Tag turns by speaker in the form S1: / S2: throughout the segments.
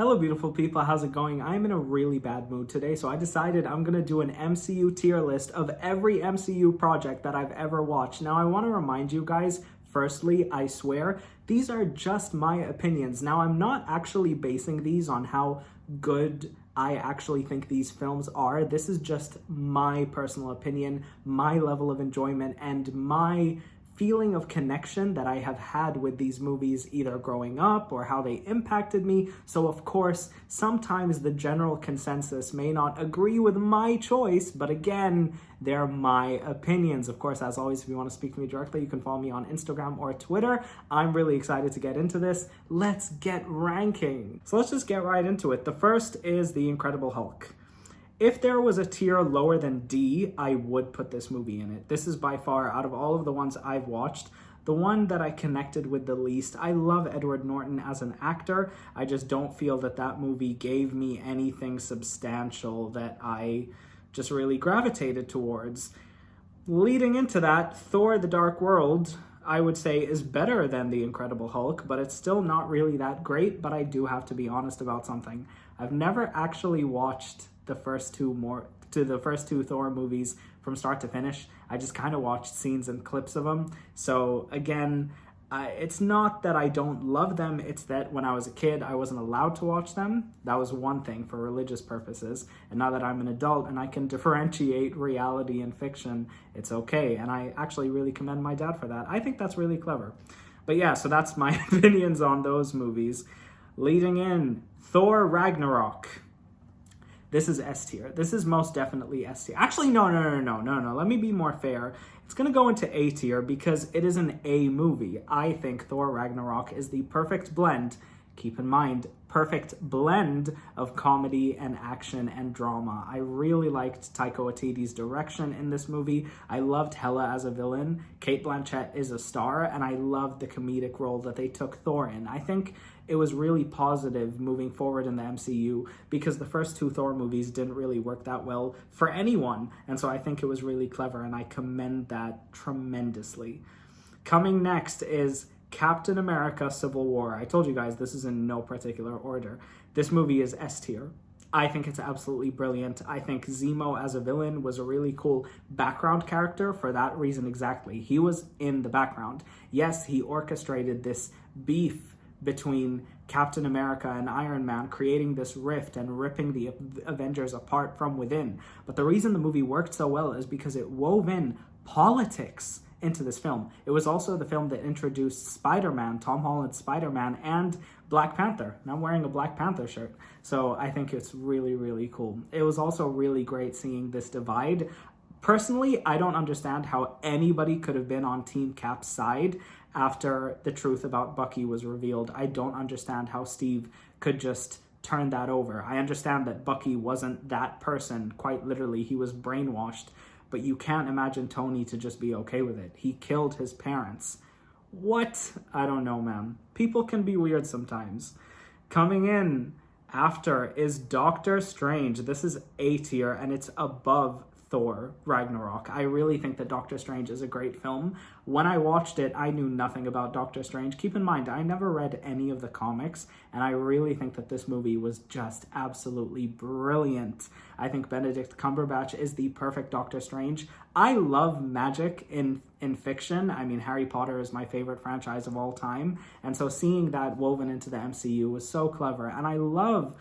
S1: Hello beautiful people, how's it going? I'm in a really bad mood today, so I decided I'm gonna do an MCU tier list of every MCU project that I've ever watched. Now I want to remind you guys, firstly, I swear, these are just my opinions. Now I'm not actually basing these on how good I actually think these films are. This is just my personal opinion, my level of enjoyment, and my feeling of connection that I have had with these movies either growing up or how they impacted me. So of course, sometimes the general consensus may not agree with my choice, but again, they're my opinions. Of course, as always, if you want to speak to me directly, you can follow me on Instagram or Twitter. I'm really excited to get into this. Let's get ranking. So let's just get right into it. The first is The Incredible Hulk. If there was a tier lower than D, I would put this movie in it. This is by far, out of all of the ones I've watched, the one that I connected with the least. I love Edward Norton as an actor. I just don't feel that that movie gave me anything substantial that I just really gravitated towards. Leading into that, Thor: The Dark World, I would say, is better than The Incredible Hulk, but it's still not really that great. But I do have to be honest about something. I've never actually watched the first two Thor movies from start to finish. I just kind of watched scenes and clips of them. So again, it's not that I don't love them, it's that when I was a kid, I wasn't allowed to watch them. That was one thing for religious purposes. And now that I'm an adult and I can differentiate reality and fiction, it's okay. And I actually really commend my dad for that. I think that's really clever. But yeah, so that's my opinions on those movies. Leading in, Thor Ragnarok. This is S tier. This is most definitely S tier. Actually, no. Let me be more fair. It's going to go into A tier because it is an A movie. I think Thor Ragnarok is the perfect blend. Keep in mind, perfect blend of comedy and action and drama. I really liked Taika Waititi's direction in this movie. I loved Hela as a villain. Cate Blanchett is a star, and I loved the comedic role that they took Thor in. I think it was really positive moving forward in the MCU because the first two Thor movies didn't really work that well for anyone. And so I think it was really clever, and I commend that tremendously. Coming next is Captain America: Civil War. I told you guys this is in no particular order. This movie is S tier. I think it's absolutely brilliant. I think Zemo as a villain was a really cool background character for that reason exactly. He was in the background. Yes, he orchestrated this beef between Captain America and Iron Man, creating this rift and ripping the Avengers apart from within. But the reason the movie worked so well is because it wove in politics into this film. It was also the film that introduced Spider-Man, Tom Holland's Spider-Man, and Black Panther. And I'm wearing a Black Panther shirt. So I think it's really, really cool. It was also really great seeing this divide. Personally, I don't understand how anybody could have been on Team Cap's side after the truth about Bucky was revealed. I don't understand how Steve could just turn that over. I understand that Bucky wasn't that person, quite literally. He was brainwashed. But you can't imagine Tony to just be okay with it. He killed his parents. What? I don't know, man. People can be weird sometimes. Coming in after is Doctor Strange. This is A tier, and it's above Thor Ragnarok. I really think that Doctor Strange is a great film. When I watched it, I knew nothing about Doctor Strange. Keep in mind, I never read any of the comics, and I really think that this movie was just absolutely brilliant. I think Benedict Cumberbatch is the perfect Doctor Strange. I love magic in fiction. I mean, Harry Potter is my favorite franchise of all time, and so seeing that woven into the MCU was so clever. And I love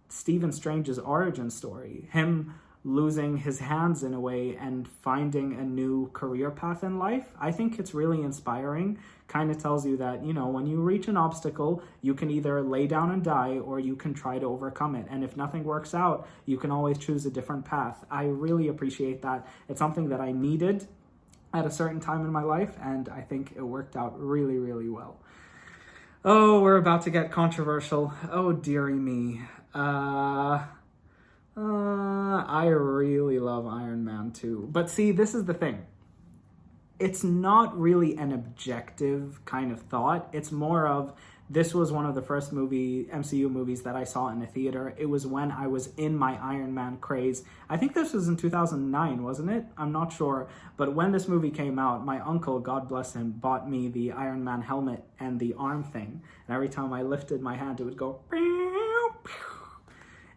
S1: Stephen Strange's origin story. Him losing his hands in a way and finding a new career path in life. I think it's really inspiring. Kind of tells you that, you know, when you reach an obstacle, you can either lay down and die or you can try to overcome it. And if nothing works out, you can always choose a different path. I really appreciate that. It's something that I needed at a certain time in my life, and I think it worked out really, really well. Oh, we're about to get controversial. Oh, dearie me. I really love Iron Man 2. But see, this is the thing. It's not really an objective kind of thought. It's more of, this was one of the first MCU movies that I saw in a theater. It was when I was in my Iron Man craze. I think this was in 2009, wasn't it? I'm not sure. But when this movie came out, my uncle, God bless him, bought me the Iron Man helmet and the arm thing. And every time I lifted my hand, it would go...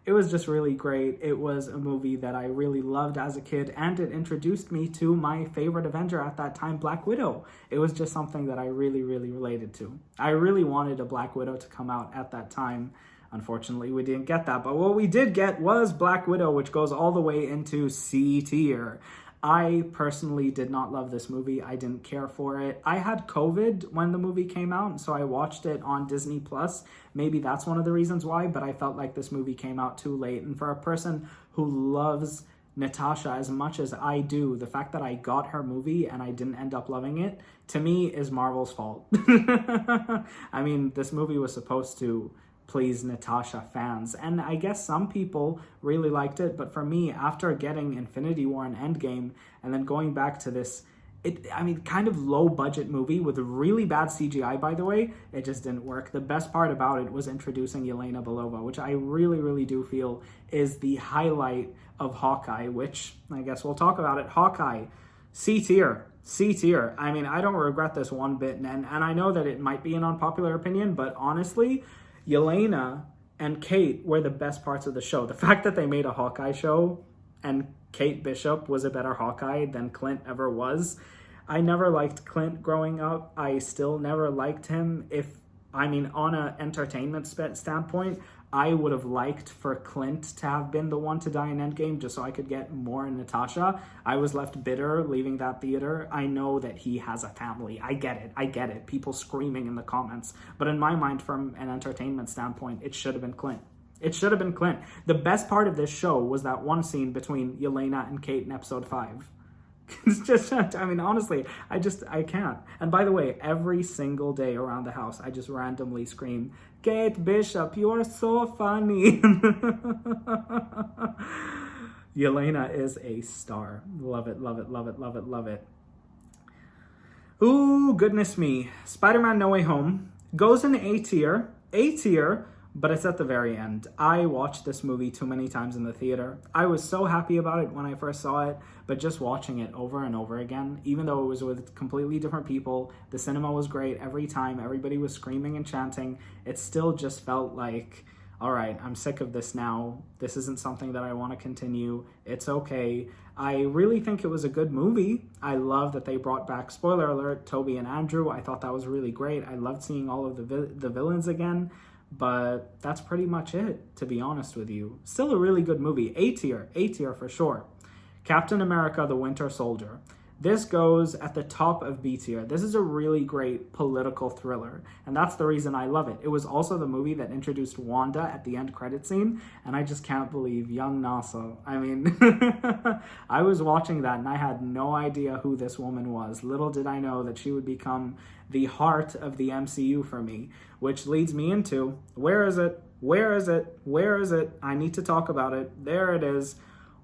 S1: It was just really great. It was a movie that I really loved as a kid, and it introduced me to my favorite Avenger at that time, Black Widow. It was just something that I really, really related to. I really wanted a Black Widow to come out at that time. Unfortunately, we didn't get that, but what we did get was Black Widow, which goes all the way into C tier. I personally did not love this movie. I didn't care for it. I had COVID when the movie came out, so I watched it on Disney Plus. Maybe that's one of the reasons why, but I felt like this movie came out too late. And for a person who loves Natasha as much as I do, the fact that I got her movie and I didn't end up loving it, to me, is Marvel's fault. I mean, this movie was supposed to please Natasha fans, and I guess some people really liked it, but for me, after getting Infinity War and End Game and then going back to this kind of low budget movie with really bad CGI, by the way, it just didn't work. The best part about it was introducing Yelena Belova, which I really, really do feel is the highlight of Hawkeye, which I guess we'll talk about it. Hawkeye, C tier. C tier. I mean, I don't regret this one bit, and I know that it might be an unpopular opinion, but honestly, Yelena and Kate were the best parts of the show. The fact that they made a Hawkeye show and Kate Bishop was a better Hawkeye than Clint ever was. I never liked Clint growing up. I still never liked him. On an entertainment standpoint, I would have liked for Clint to have been the one to die in Endgame just so I could get more in Natasha. I was left bitter leaving that theater. I know that he has a family. I get it. People screaming in the comments. But in my mind, from an entertainment standpoint, it should have been Clint. It should have been Clint. The best part of this show was that one scene between Yelena and Kate in episode 5. It's just, honestly, I can't. And by the way, every single day around the house, I just randomly scream, Kate Bishop, you are so funny. Yelena is a star. Love it, love it, love it, love it, love it. Ooh, goodness me. Spider-Man No Way Home goes in A tier, but it's at the very end. I watched this movie too many times in the theater. I was so happy about it when I first saw it, but just watching it over and over again, even though it was with completely different people, the cinema was great every time, everybody was screaming and chanting, it still just felt like, all right, I'm sick of this now. This isn't something that I want to continue. It's okay. I really think it was a good movie. I love that they brought back, spoiler alert, Toby and Andrew. I thought that was really great. I loved seeing all of the villains again. But that's pretty much it, to be honest with you. Still a really good movie. A tier for sure. Captain America, the Winter Soldier. This goes at the top of B tier. This is a really great political thriller, and that's the reason I love it. It was also the movie that introduced Wanda at the end credit scene, and I just can't believe young Nasser. I was watching that and I had no idea who this woman was. Little did I know that she would become the heart of the MCU for me, which leads me into, where is it? I need to talk about it. There it is.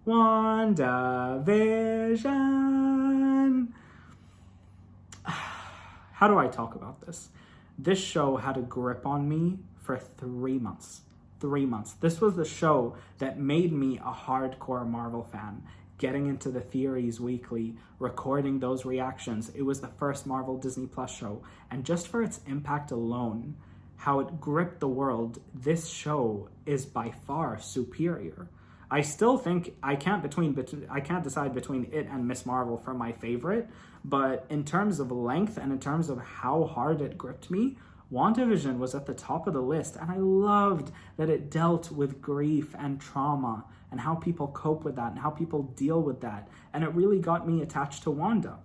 S1: Wanda Vision. How do I talk about this? This show had a grip on me for 3 months. 3 months. This was the show that made me a hardcore Marvel fan. Getting into the theories weekly, recording those reactions. It was the first Marvel Disney Plus show. And just for its impact alone, how it gripped the world, this show is by far superior. I still think I can't decide between it and Miss Marvel for my favorite, but in terms of length and in terms of how hard it gripped me, WandaVision was at the top of the list, and I loved that it dealt with grief and trauma and how people cope with that and how people deal with that, and it really got me attached to Wanda,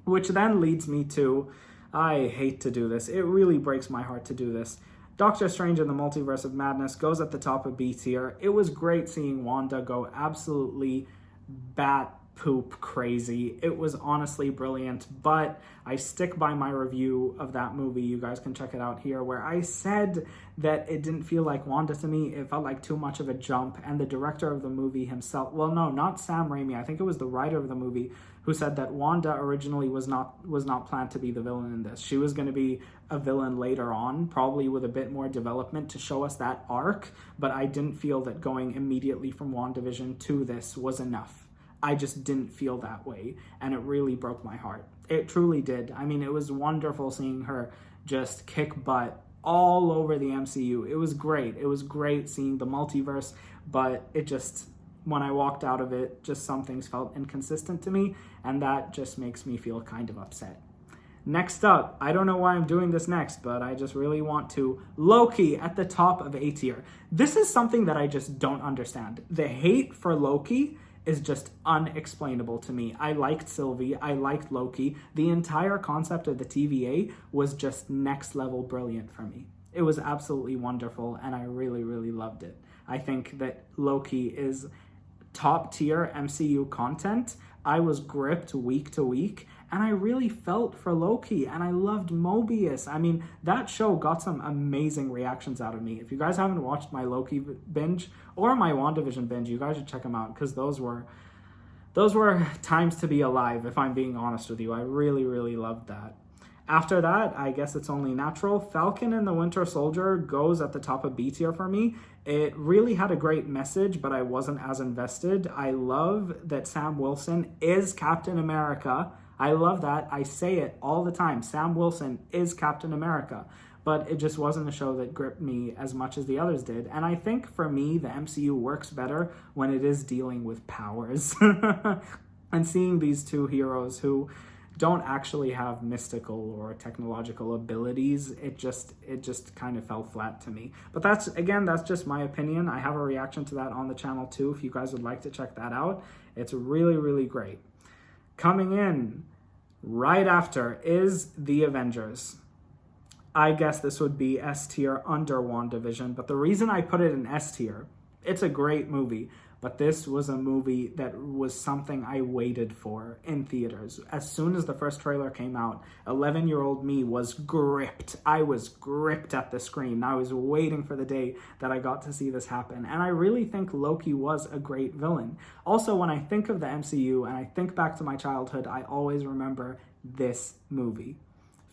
S1: which then leads me to, I hate to do this, it really breaks my heart to do this, Doctor Strange in the Multiverse of Madness goes at the top of B tier. It was great seeing Wanda go absolutely bat poop crazy. It was honestly brilliant, but I stick by my review of that movie. You guys can check it out here, where I said that it didn't feel like Wanda to me. It felt like too much of a jump, and the director of the movie himself, well, no, not Sam Raimi. I think it was the writer of the movie who said that Wanda originally was not planned to be the villain in this. She was going to be a villain later on, probably with a bit more development to show us that arc, but I didn't feel that going immediately from WandaVision to this was enough. I just didn't feel that way, and it really broke my heart. It truly did. I mean, it was wonderful seeing her just kick butt all over the MCU. It was great. It was great seeing the multiverse, but it just, when I walked out of it, just some things felt inconsistent to me, and that just makes me feel kind of upset. Next up, I don't know why I'm doing this next, but I just really want to. Loki at the top of A tier. This is something that I just don't understand. The hate for Loki is just unexplainable to me. I liked Sylvie. I liked Loki. The entire concept of the TVA was just next level brilliant for me. It was absolutely wonderful, and I really, really loved it. I think that Loki is top tier MCU content. I was gripped week to week, and I really felt for Loki, and I loved Mobius. I mean, that show got some amazing reactions out of me. If you guys haven't watched my Loki binge or my Wanda Vision binge, you guys should check them out, because those were times to be alive, if I'm being honest with you. I really, really loved that. After that, I guess it's only natural. Falcon and the Winter Soldier goes at the top of B tier for me. It really had a great message, but I wasn't as invested. I love that Sam Wilson is Captain America. I love that. I say it all the time. Sam Wilson is Captain America. But it just wasn't a show that gripped me as much as the others did. And I think for me, the MCU works better when it is dealing with powers. And seeing these two heroes who don't actually have mystical or technological abilities, it just kind of fell flat to me. But that's just my opinion. I have a reaction to that on the channel too, if you guys would like to check that out. It's really, really great. Coming in right after is the Avengers. I guess this would be S tier under WandaVision, but the reason I put it in S tier, it's a great movie, but this was a movie that was something I waited for in theaters. As soon as the first trailer came out, 11-year-old me was gripped. I was gripped at the screen. I was waiting for the day that I got to see this happen. And I really think Loki was a great villain. Also, when I think of the MCU and I think back to my childhood, I always remember this movie.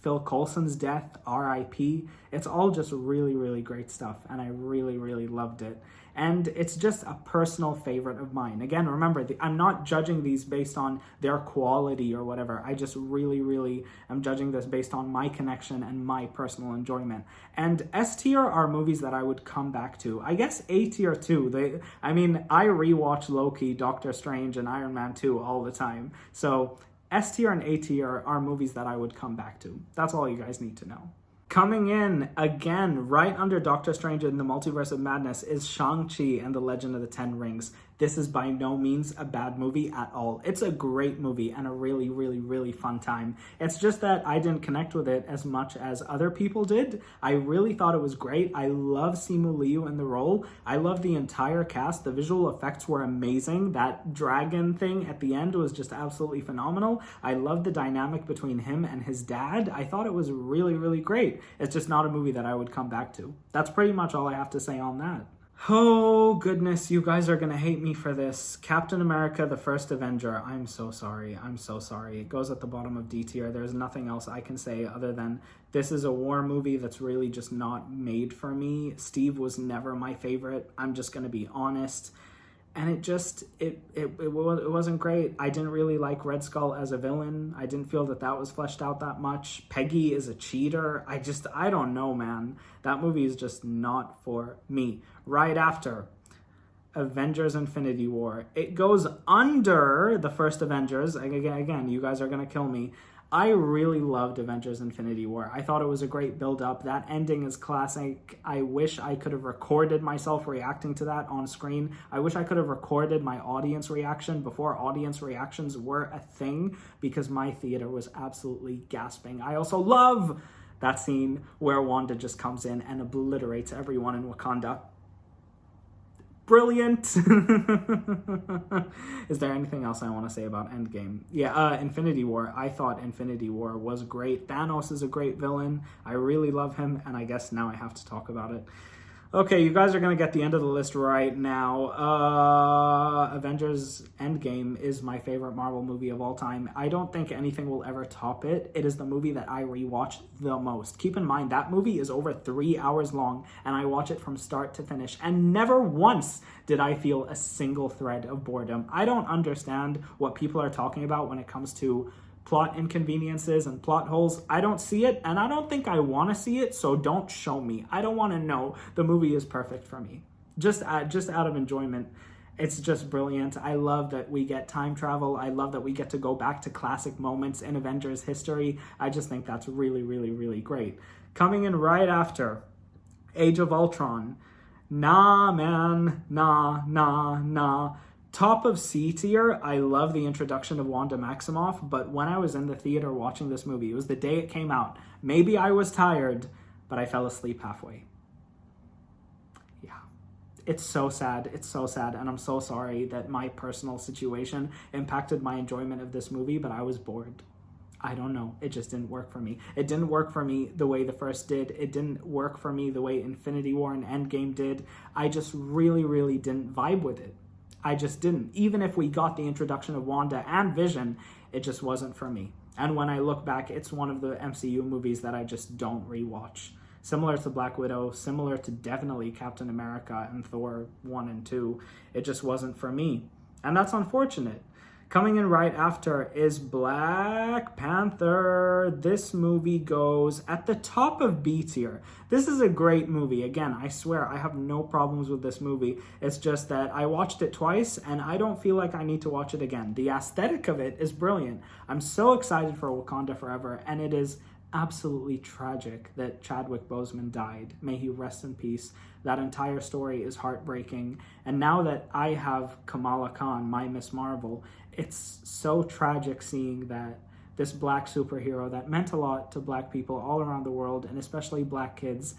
S1: Phil Coulson's death, R.I.P. It's all just really, really great stuff, and I really, really loved it. And it's just a personal favorite of mine. Again, remember, I'm not judging these based on their quality or whatever. I just really, really am judging this based on my connection and my personal enjoyment. And S tier are movies that I would come back to. I guess A tier too. I rewatch Loki, Doctor Strange, and Iron Man 2 all the time. So S tier and A tier are movies that I would come back to. That's all you guys need to know. Coming in, again, right under Doctor Strange in the Multiverse of Madness is Shang-Chi and the Legend of the Ten Rings. This is by no means a bad movie at all. It's a great movie and a really, really, really fun time. It's just that I didn't connect with it as much as other people did. I really thought it was great. I love Simu Liu in the role. I love the entire cast. The visual effects were amazing. That dragon thing at the end was just absolutely phenomenal. I love the dynamic between him and his dad. I thought it was really, really great. It's just not a movie that I would come back to. That's pretty much all I have to say on that. Oh, goodness, you guys are going to hate me for this. Captain America, the First Avenger. I'm so sorry. I'm so sorry. It goes at the bottom of D tier. There's nothing else I can say other than this is a war movie that's really just not made for me. Steve was never my favorite. I'm just going to be honest. And it wasn't great. I didn't really like Red Skull as a villain. I didn't feel that was fleshed out that much. Peggy is a cheater. I don't know, man. That movie is just not for me. Right after Avengers Infinity War. It goes under the first Avengers. Again, you guys are going to kill me. I really loved Avengers Infinity War. I thought it was a great build-up. That ending is classic. I wish I could have recorded myself reacting to that on screen. I wish I could have recorded my audience reaction before audience reactions were a thing, because my theater was absolutely gasping. I also love that scene where Wanda just comes in and obliterates everyone in Wakanda. Brilliant. Is there anything else I want to say about End Game? Yeah, Infinity War. I thought Infinity War was great. Thanos is a great villain. I really love him, and I guess now I have to talk about it. Okay, you guys are going to get the end of the list right now. Avengers End Game is my favorite Marvel movie of all time. I don't think anything will ever top it. It is the movie that I rewatch the most. Keep in mind, that movie is over 3 hours long, and I watch it from start to finish, and never once did I feel a single thread of boredom. I don't understand what people are talking about when it comes to plot inconveniences and plot holes. I don't see it, and I don't think I want to see it, so don't show me. I don't want to know. The movie is perfect for me. Just out of enjoyment. It's just brilliant. I love that we get time travel. I love that we get to go back to classic moments in Avengers history. I just think that's really, really, really great. Coming in right after Age of Ultron. Nah, man. Nah. Top of C tier, I love the introduction of Wanda Maximoff, but when I was in the theater watching this movie, it was the day it came out. Maybe I was tired, but I fell asleep halfway. It's so sad, and I'm so sorry that my personal situation impacted my enjoyment of this movie, but I was bored. I don't know, it just didn't work for me. It didn't work for me the way the first did. It didn't work for me the way Infinity War and End Game did. I just really, really didn't vibe with it. I just didn't. Even if we got the introduction of Wanda and Vision, it just wasn't for me. And when I look back, it's one of the MCU movies that I just don't rewatch. Similar to Black Widow, similar to definitely Captain America and Thor 1 and 2. It just wasn't for me. And that's unfortunate. Coming in right after is Black Panther. This movie goes at the top of B tier. This is a great movie. Again, I swear, I have no problems with this movie. It's just that I watched it twice, and I don't feel like I need to watch it again. The aesthetic of it is brilliant. I'm so excited for Wakanda Forever, and it is absolutely tragic that Chadwick Boseman died. May he rest in peace. That entire story is heartbreaking. And now that I have Kamala Khan, my Miss Marvel, it's so tragic seeing that this black superhero that meant a lot to black people all around the world, and especially black kids,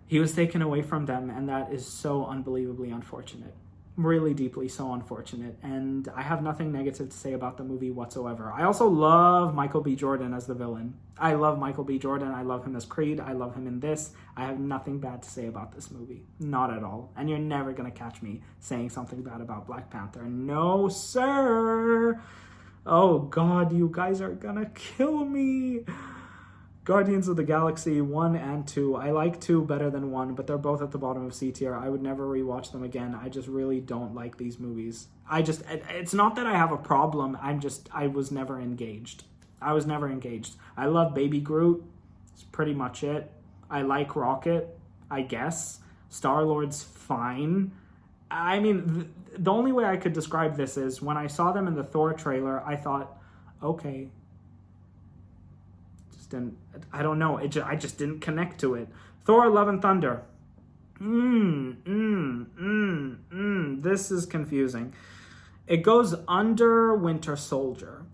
S1: he was taken away from them, and that is so unbelievably unfortunate. Really deeply so unfortunate, and I have nothing negative to say about the movie whatsoever. I also love Michael B. Jordan as the villain. I love Michael B. Jordan. I love him as Creed. I love him in this. I have nothing bad to say about this movie. Not at all. And you're never going to catch me saying something bad about Black Panther. No, sir. Oh, God, you guys are going to kill me. Guardians of the Galaxy 1 and 2. I like 2 better than 1, but they're both at the bottom of C tier. I would never rewatch them again. I just really don't like these movies. It's not that I have a problem. I was never engaged. I love Baby Groot. It's pretty much it. I like Rocket, I guess. Star-Lord's fine. I mean, the only way I could describe this is when I saw them in the Thor trailer, I thought, okay. I don't know. I just didn't connect to it. Thor: Love and Thunder. This is confusing. It goes under Winter Soldier.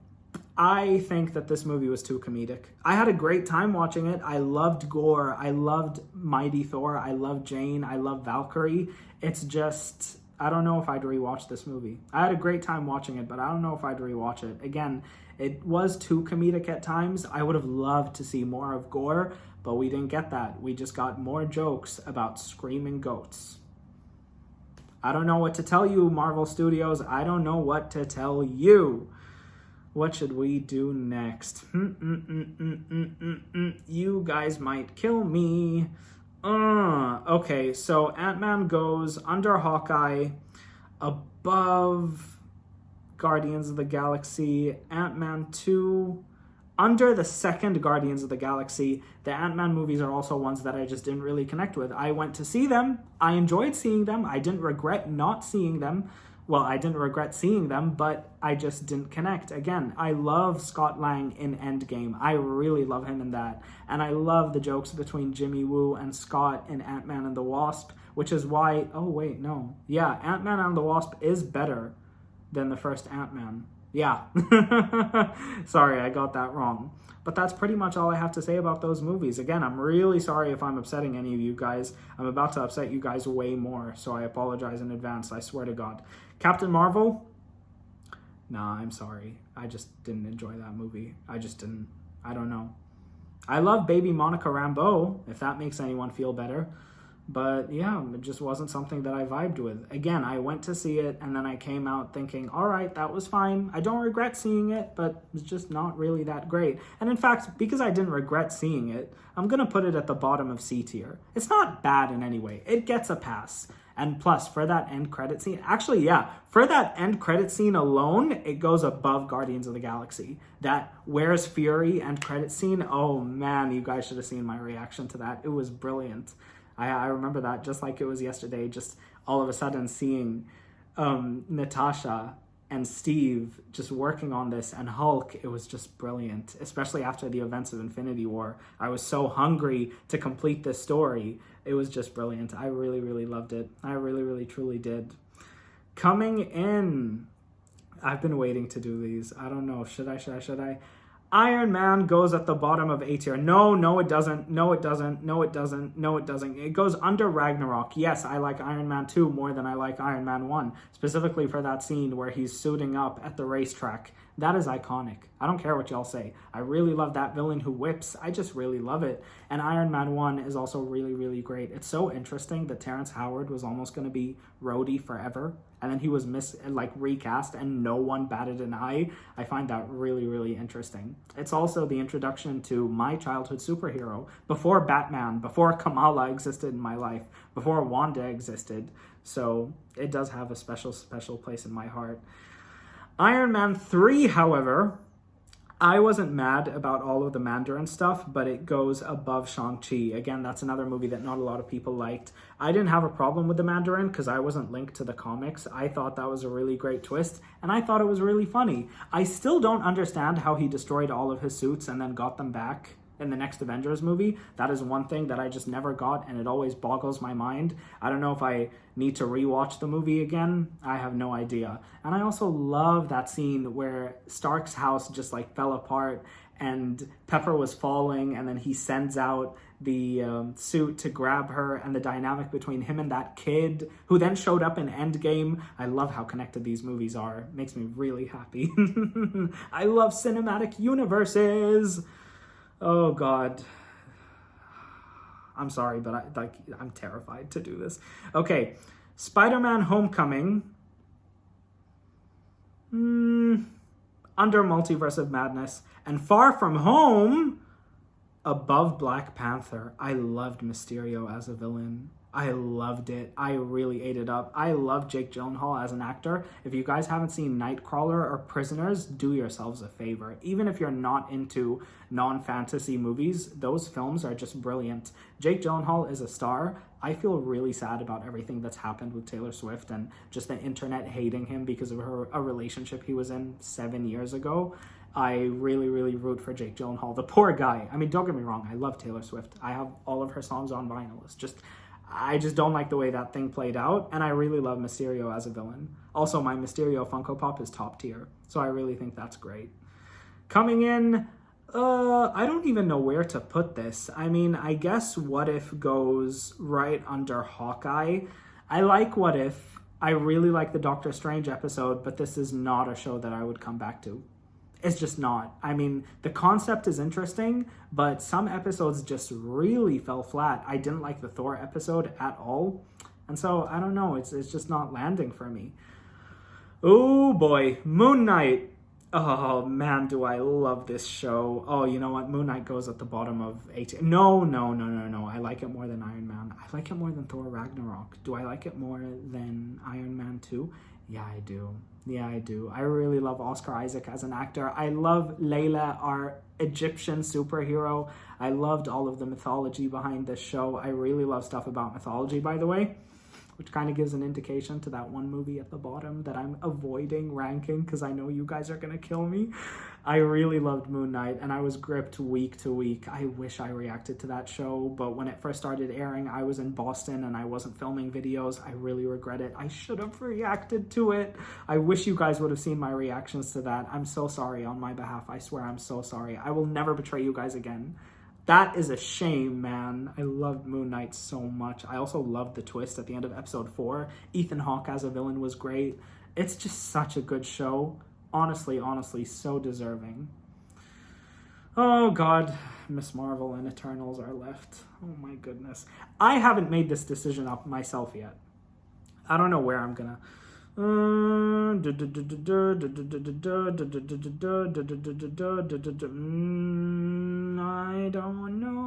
S1: I think that this movie was too comedic. I had a great time watching it. I loved Gore. I loved Mighty Thor. I loved Jane. I loved Valkyrie. It's just, I don't know if I'd rewatch this movie. I had a great time watching it, but I don't know if I'd rewatch it. Again, it was too comedic at times. I would have loved to see more of Gore, but we didn't get that. We just got more jokes about screaming goats. I don't know what to tell you, Marvel Studios. I don't know what to tell you. What should we do next? You guys might kill me. Okay, so Ant-Man goes under Hawkeye, above Guardians of the Galaxy, Ant-Man 2, under the second Guardians of the Galaxy. The Ant-Man movies are also ones that I just didn't really connect with. I went to see them. I enjoyed seeing them. I didn't regret not seeing them. Well, I didn't regret seeing them, but I just didn't connect. Again, I love Scott Lang in End Game. I really love him in that. And I love the jokes between Jimmy Woo and Scott in Ant-Man and the Wasp, which is why... Oh, wait, no. Yeah, Ant-Man and the Wasp is better than the first Ant-Man. Yeah. Sorry, I got that wrong. But that's pretty much all I have to say about those movies. Again, I'm really sorry if I'm upsetting any of you guys. I'm about to upset you guys way more, so I apologize in advance, I swear to God. Captain Marvel? Nah, I'm sorry. I just didn't enjoy that movie. I just didn't. I don't know. I love Baby Monica Rambeau, if that makes anyone feel better. But yeah, it just wasn't something that I vibed with. Again, I went to see it, and then I came out thinking, all right, that was fine. I don't regret seeing it, but it's just not really that great. And in fact, because I didn't regret seeing it, I'm going to put it at the bottom of C tier. It's not bad in any way. It gets a pass. And plus, for that end credit scene, actually, yeah, for that end credit scene alone, it goes above Guardians of the Galaxy. That Where's Fury end credit scene, oh man, you guys should have seen my reaction to that. It was brilliant. I remember that just like it was yesterday, just all of a sudden seeing Natasha and Steve just working on this, and Hulk, it was just brilliant, especially after the events of Infinity War. I was so hungry to complete this story. It was just brilliant. I really, really loved it. I really, really, truly did. Coming in, I've been waiting to do these. I don't know. Should I? Iron Man goes at the bottom of A tier. No, it doesn't. No, it doesn't. No, it doesn't. No, it doesn't. It goes under Ragnarok. Yes, I like Iron Man 2 more than I like Iron Man 1, specifically for that scene where he's suiting up at the racetrack. That is iconic. I don't care what y'all say. I really love that villain who whips. I just really love it. And Iron Man 1 is also really, really great. It's so interesting that Terrence Howard was almost going to be Rhodey forever, and then he was recast and no one batted an eye. I find that really, really interesting. It's also the introduction to my childhood superhero before Batman, before Kamala existed in my life, before Wanda existed. So it does have a special, special place in my heart. Iron Man 3, however, I wasn't mad about all of the Mandarin stuff, but it goes above Shang-Chi. Again, that's another movie that not a lot of people liked. I didn't have a problem with the Mandarin because I wasn't linked to the comics. I thought that was a really great twist, and I thought it was really funny. I still don't understand how he destroyed all of his suits and then got them back in the next Avengers movie. That is one thing that I just never got, and it always boggles my mind. I don't know if I need to rewatch the movie again. I have no idea. And I also love that scene where Stark's house just fell apart and Pepper was falling, and then he sends out the suit to grab her, and the dynamic between him and that kid who then showed up in End Game. I love how connected these movies are. It makes me really happy. I love cinematic universes. Oh God, I'm sorry, but I'm terrified to do this. Okay, Spider-Man Homecoming, under Multiverse of Madness, and Far From Home, above Black Panther. I loved Mysterio as a villain. I loved it. I really ate it up. I love Jake Gyllenhaal as an actor. If you guys haven't seen Nightcrawler or Prisoners, do yourselves a favor. Even if you're not into non-fantasy movies, those films are just brilliant. Jake Gyllenhaal is a star. I feel really sad about everything that's happened with Taylor Swift and just the internet hating him because of a relationship he was in 7 years ago. I really, really root for Jake Gyllenhaal. The poor guy. I mean, don't get me wrong. I love Taylor Swift. I have all of her songs on vinyl. I just don't like the way that thing played out, and I really love Mysterio as a villain. Also, my Mysterio Funko Pop is top tier, so I really think that's great. Coming in, I don't even know where to put this. I mean, I guess What If goes right under Hawkeye. I like What If. I really like the Doctor Strange episode, but this is not a show that I would come back to. It's just not. I mean, the concept is interesting, but some episodes just really fell flat. I didn't like the Thor episode at all. And so, I don't know. It's just not landing for me. Oh boy. Moon Knight. Oh man, do I love this show. Oh, you know what? Moon Knight goes at the bottom of 18. No. I like it more than Iron Man. I like it more than Thor Ragnarok. Do I like it more than Iron Man 2? Yeah, I do. I really love Oscar Isaac as an actor. I love Layla, our Egyptian superhero. I loved all of the mythology behind this show. I really love stuff about mythology, by the way, which kind of gives an indication to that one movie at the bottom that I'm avoiding ranking because I know you guys are going to kill me. I really loved Moon Knight, and I was gripped week to week. I wish I reacted to that show, but when it first started airing, I was in Boston and I wasn't filming videos. I really regret it. I should have reacted to it. I wish you guys would have seen my reactions to that. I'm so sorry on my behalf. I swear I'm so sorry. I will never betray you guys again. That is a shame, man. I loved Moon Knight so much. I also loved the twist at the end of episode 4. Ethan Hawke as a villain was great. It's just such a good show. Honestly, so deserving. Oh God, Miss Marvel and Eternals are left. Oh my goodness. I haven't made this decision up myself yet. I don't know where I'm gonna... I don't know.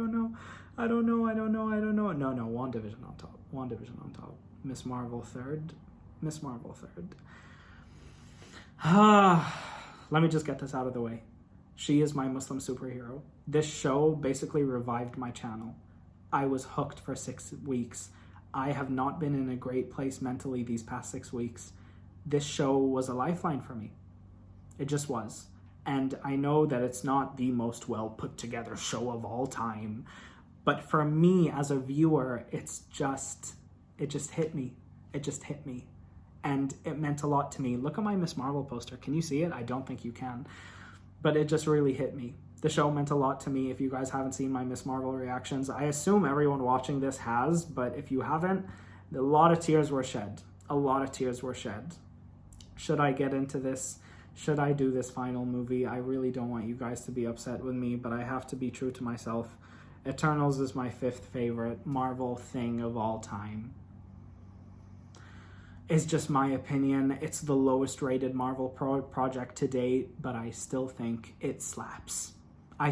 S1: No. I don't know. No, Wanda Vision on top. Wanda Vision on top. Miss Marvel third. Miss Marvel third. Let me just get this out of the way. She is my Muslim superhero. This show basically revived my channel. I was hooked for 6 weeks. I have not been in a great place mentally these past 6 weeks. This show was a lifeline for me. It just was. And I know that it's not the most well put together show of all time, but for me as a viewer, it just hit me. It just hit me. And it meant a lot to me. Look at my Miss Marvel poster. Can you see it? I don't think you can. But it just really hit me. The show meant a lot to me. If you guys haven't seen my Miss Marvel reactions, I assume everyone watching this has, but if you haven't, a lot of tears were shed. A lot of tears were shed. Should I get into this? Should I do this final movie? I really don't want you guys to be upset with me, but I have to be true to myself. Eternals is my 5th favorite Marvel thing of all time. It's just my opinion. It's the lowest rated Marvel project to date, but I still think it slaps. I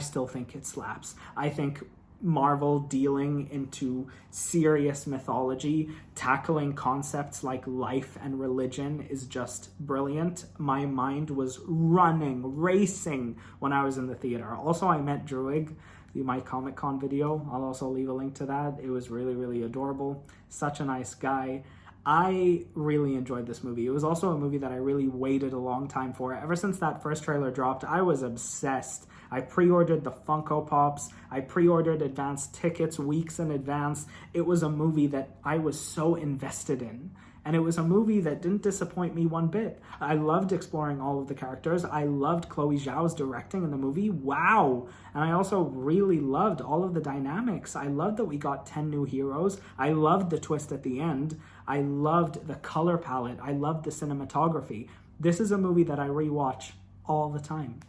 S1: think Marvel dealing into serious mythology, tackling concepts like life and religion is just brilliant. My mind was racing when I was in the theater. Also, I met Druig, my Comic-Con video. I'll also leave a link to that. It was really, really adorable. Such a nice guy. I really enjoyed this movie. It was also a movie that I really waited a long time for. Ever since that first trailer dropped, I was obsessed. I pre-ordered the Funko Pops. I pre-ordered advanced tickets weeks in advance. It was a movie that I was so invested in. And it was a movie that didn't disappoint me one bit. I loved exploring all of the characters. I loved Chloe Zhao's directing in the movie. Wow. And I also really loved all of the dynamics. I loved that we got 10 new heroes. I loved the twist at the end. I loved the color palette. I loved the cinematography. This is a movie that I rewatch all the time.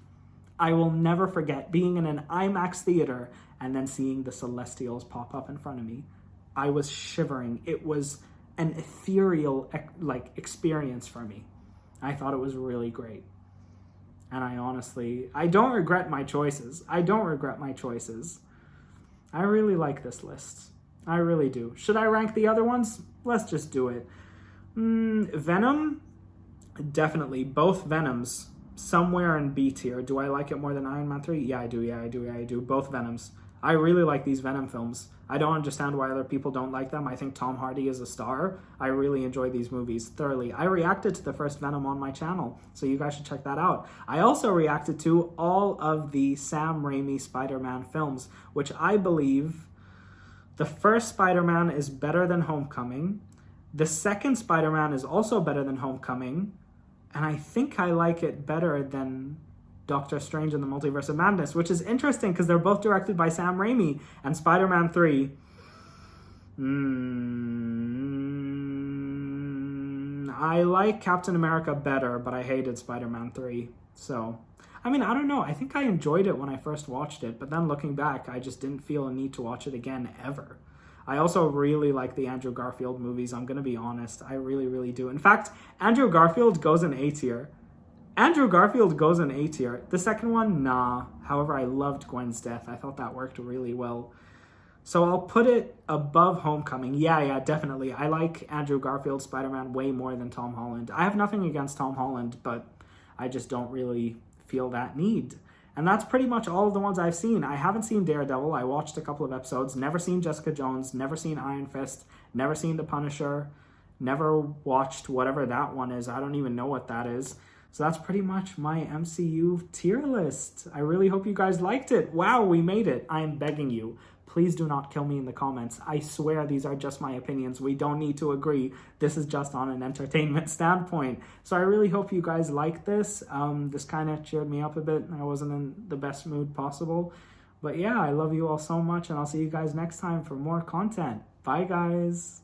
S1: I will never forget being in an IMAX theater and then seeing the Celestials pop up in front of me. I was shivering. It was an ethereal experience for me. I thought it was really great. And I don't regret my choices. I really like this list. I really do. Should I rank the other ones? Let's just do it. Venom? Definitely. Both Venoms. Somewhere in B tier. Do I like it more than Iron Man 3? Yeah, I do. Both Venoms. I really like these Venom films. I don't understand why other people don't like them. I think Tom Hardy is a star. I really enjoy these movies thoroughly. I reacted to the first Venom on my channel, so you guys should check that out. I also reacted to all of the Sam Raimi Spider-Man films, which I believe the first Spider-Man is better than Homecoming. The second Spider-Man is also better than Homecoming. And I think I like it better than Doctor Strange and the Multiverse of Madness, which is interesting because they're both directed by Sam Raimi. And Spider-Man 3, I like Captain America better, but I hated Spider-Man 3. So, I don't know. I think I enjoyed it when I first watched it, but then looking back, I just didn't feel a need to watch it again ever. I also really like the Andrew Garfield movies. I'm going to be honest. I really, really do. In fact, Andrew Garfield goes in A tier. The second one, nah. However, I loved Gwen's death. I thought that worked really well. So I'll put it above Homecoming. Yeah, definitely. I like Andrew Garfield's Spider-Man way more than Tom Holland. I have nothing against Tom Holland, but I just don't really feel that need. And that's pretty much all of the ones I've seen. I haven't seen Daredevil. I watched a couple of episodes. Never seen Jessica Jones. Never seen Iron Fist. Never seen The Punisher. Never watched whatever that one is. I don't even know what that is. So that's pretty much my MCU tier list. I really hope you guys liked it. Wow, we made it. I am begging you. Please do not kill me in the comments. I swear these are just my opinions. We don't need to agree. This is just on an entertainment standpoint. So I really hope you guys like this. This kind of cheered me up a bit. I wasn't in the best mood possible. But yeah, I love you all so much, and I'll see you guys next time for more content. Bye, guys.